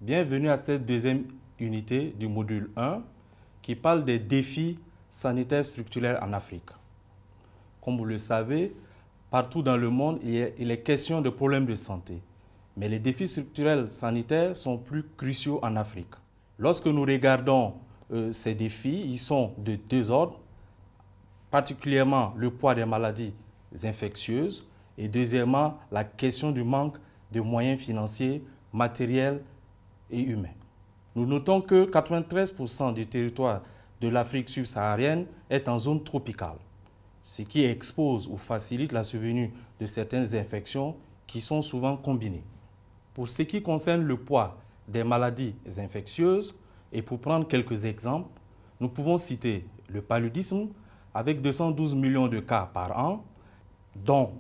Bienvenue à cette deuxième unité du module 1 qui parle des défis sanitaires structurels en Afrique. Comme vous le savez, partout dans le monde, il est question de problèmes de santé. Mais les défis structurels sanitaires sont plus cruciaux en Afrique. Lorsque nous regardons ces défis, ils sont de deux ordres, particulièrement le poids des maladies infectieuses et deuxièmement la question du manque de moyens financiers, matériels et humains. Nous notons que 93% du territoire de l'Afrique subsaharienne est en zone tropicale, ce qui expose ou facilite la survenue de certaines infections qui sont souvent combinées. Pour ce qui concerne le poids des maladies infectieuses, et pour prendre quelques exemples, nous pouvons citer le paludisme avec 212 millions de cas par an, dont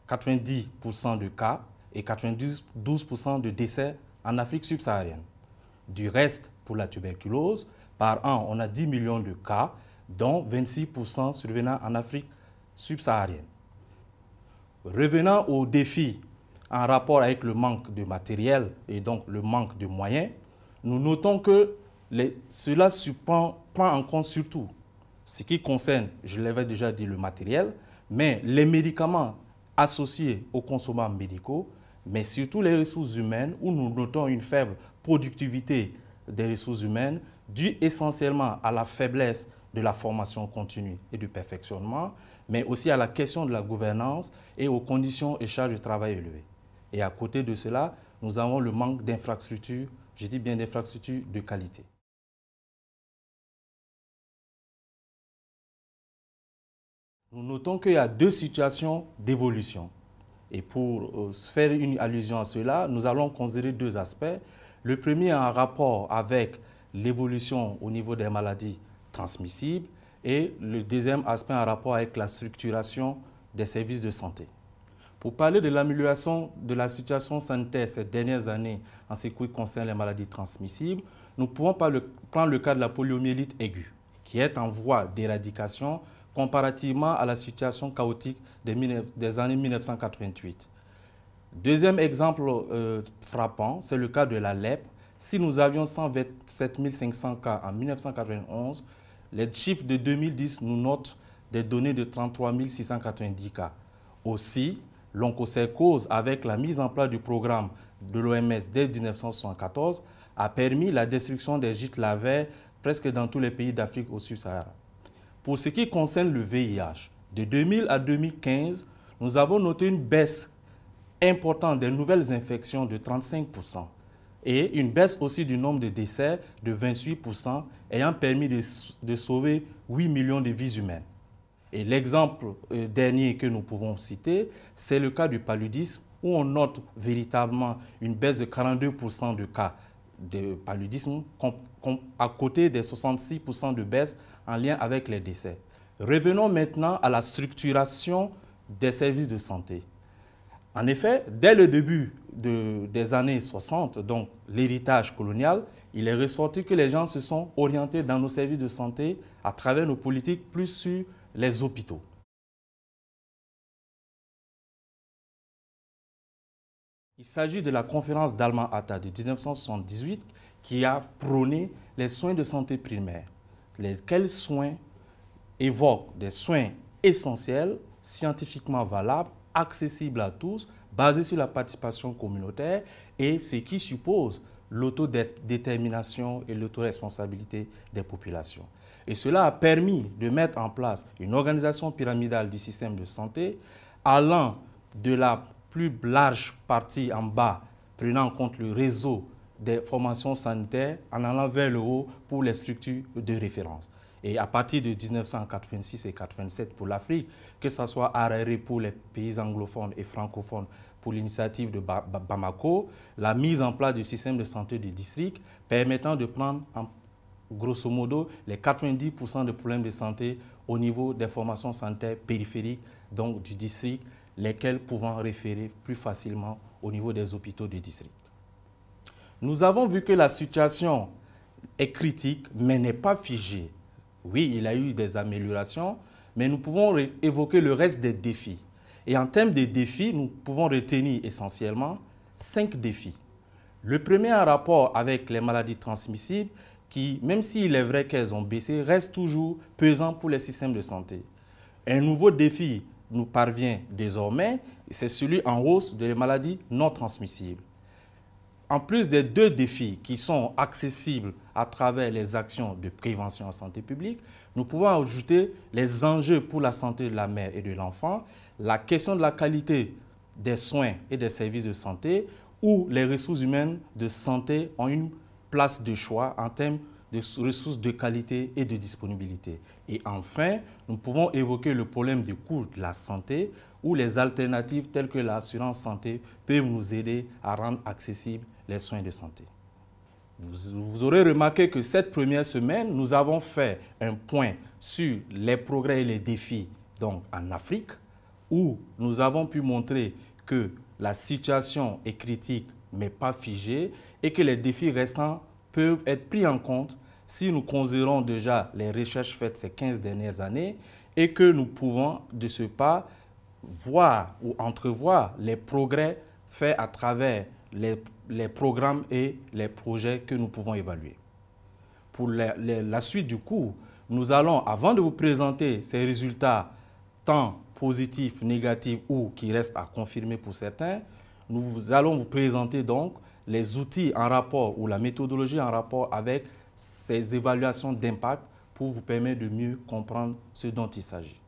90% de cas et 92% de décès en Afrique subsaharienne. Du reste, pour la tuberculose, par an, on a 10 millions de cas, dont 26% survenant en Afrique subsaharienne. Revenant aux défis en rapport avec le manque de matériel et donc le manque de moyens, nous notons que cela prend en compte surtout ce qui concerne, je l'avais déjà dit, le matériel, mais les médicaments associés aux consommables médicaux, mais surtout les ressources humaines, où nous notons une faible productivité des ressources humaines, due essentiellement à la faiblesse de la formation continue et du perfectionnement, mais aussi à la question de la gouvernance et aux conditions et charges de travail élevées. Et à côté de cela, nous avons le manque d'infrastructures, je dis bien d'infrastructures de qualité. Nous notons qu'il y a deux situations d'évolution. Et pour faire une allusion à cela, nous allons considérer deux aspects. Le premier en rapport avec l'évolution au niveau des maladies transmissibles et le deuxième aspect en rapport avec la structuration des services de santé. Pour parler de l'amélioration de la situation sanitaire ces dernières années en ce qui concerne les maladies transmissibles, nous pouvons prendre le cas de la poliomyélite aiguë, qui est en voie d'éradication comparativement à la situation chaotique des années 1988. Deuxième exemple frappant, c'est le cas de la lèpre. Si nous avions 127 500 cas en 1991, les chiffres de 2010 nous notent des données de 33 690 cas. Aussi, l'onchocercose, avec la mise en place du programme de l'OMS dès 1974, a permis la destruction des gîtes larvaires presque dans tous les pays d'Afrique au Sub-Sahara. Pour ce qui concerne le VIH, de 2000 à 2015, nous avons noté une baisse importante des nouvelles infections de 35% et une baisse aussi du nombre de décès de 28%, ayant permis de sauver 8 millions de vies humaines. Et l'exemple dernier que nous pouvons citer, c'est le cas du paludisme, où on note véritablement une baisse de 42% de cas de paludisme, à côté des 66% de baisse en lien avec les décès. Revenons maintenant à la structuration des services de santé. En effet, dès le début des années 60, donc l'héritage colonial, il est ressorti que les gens se sont orientés dans nos services de santé à travers nos politiques plus sur les hôpitaux. Il s'agit de la conférence d'Alma-Ata de 1978 qui a prôné les soins de santé primaires. Lesquels soins évoquent des soins essentiels, scientifiquement valables, accessibles à tous, basés sur la participation communautaire et ce qui suppose l'autodétermination et l'autoresponsabilité des populations. Et cela a permis de mettre en place une organisation pyramidale du système de santé allant de la plus large partie en bas, prenant en compte le réseau des formations sanitaires en allant vers le haut pour les structures de référence. Et à partir de 1986 et 1987 pour l'Afrique, que ce soit Harare pour les pays anglophones et francophones pour l'initiative de Bamako, la mise en place du système de santé du district permettant de prendre grosso modo les 90% de problèmes de santé au niveau des formations sanitaires périphériques, donc du district, lesquels pouvant référer plus facilement au niveau des hôpitaux du district. Nous avons vu que la situation est critique, mais n'est pas figée. Oui, il y a eu des améliorations, mais nous pouvons évoquer le reste des défis. Et en termes de défis, nous pouvons retenir essentiellement 5 défis. Le premier en rapport avec les maladies transmissibles qui, même s'il est vrai qu'elles ont baissé, restent toujours pesants pour les systèmes de santé. Un nouveau défi nous parvient désormais, c'est celui en hausse des maladies non transmissibles. En plus des deux défis qui sont accessibles à travers les actions de prévention en santé publique, nous pouvons ajouter les enjeux pour la santé de la mère et de l'enfant, la question de la qualité des soins et des services de santé, où les ressources humaines de santé ont une place de choix en termes de ressources de qualité et de disponibilité. Et enfin, nous pouvons évoquer le problème du coût de la santé, où les alternatives telles que l'assurance santé peuvent nous aider à rendre accessibles les soins de santé. Vous aurez remarqué que cette première semaine, nous avons fait un point sur les progrès et les défis donc, en Afrique, où nous avons pu montrer que la situation est critique mais pas figée et que les défis restants peuvent être pris en compte si nous considérons déjà les recherches faites ces 15 dernières années et que nous pouvons de ce pas voir ou entrevoir les progrès faits à travers les programmes et les projets que nous pouvons évaluer. Pour la suite du cours, nous allons, avant de vous présenter ces résultats tant positifs, négatifs ou qui restent à confirmer pour certains, nous allons vous présenter donc les outils en rapport ou la méthodologie en rapport avec ces évaluations d'impact pour vous permettre de mieux comprendre ce dont il s'agit.